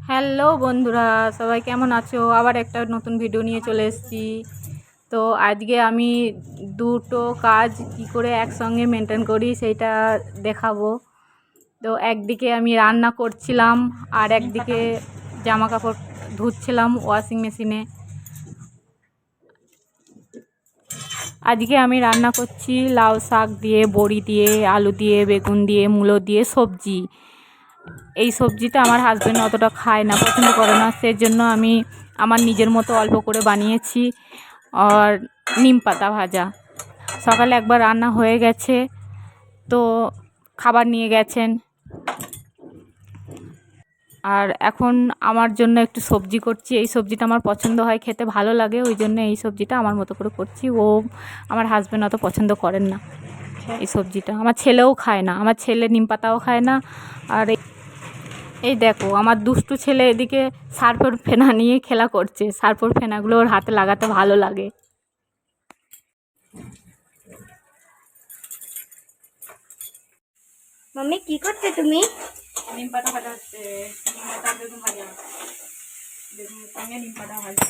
Hello বন্ধুরা, সবাই কেমন আছো? আবার একটা নতুন ভিডিও নিয়ে চলে এসেছি। তো আজকে আমি দুটো কাজ কি করে একসঙ্গে মেনটেন করি সেইটা দেখাবো। তো একদিকে আমি রান্না করছিলাম আর একদিকে জামা কাপড় ধুচ্ছিলাম ওয়াশিং মেশিনে। আজকে আমি রান্না করছি লাউ শাক দিয়ে, বড়ি দিয়ে, আলু দিয়ে, বেগুন দিয়ে, মূলো দিয়ে সবজি। এই সবজিটা আমার হাজব্যান্ড অতটা খায় না, পছন্দ করে না, সেজন্য আমি আমার নিজের মতো অল্প করে বানিয়েছি। আর নিম পাতা ভাজা সকালে একবার রান্না হয়ে গেছে, তো খাবার নিয়ে গেছেন। আর এখন আমার জন্য একটু সবজি করছি। এই সবজিটা আমার পছন্দ হয়, খেতে ভালো লাগে, ওই জন্য এই সবজিটা আমার মতো করে করছি। আমার হাজব্যান্ড অত পছন্দ করেন না এই সবজিটা। আমার ছেলেও খায় না, আমার ছেলে নিম পাতাও খায় না। আর এই দেখো আমার দুষ্টু ছেলে এদিকে সার্ফের ফেনা নিয়ে খেলা করছে। সার্ফের ফেনাগুলো ওর হাতে লাগাতে ভালো লাগে। মাম্মি কি করছো তুমি? নিম পাতা ভাজা হচ্ছে, নিম পাতা বেগুন ভাজা, বেগুনের সঙ্গে নিম পাতা ভাজা।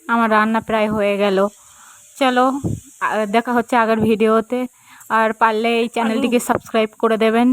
আমার রান্না প্রায় হয়ে গেল। চলো দেখা হচ্ছে আগের ভিডিওতে। আর পারলে এই চ্যানেলটিকে সাবস্ক্রাইব করে দেবেন।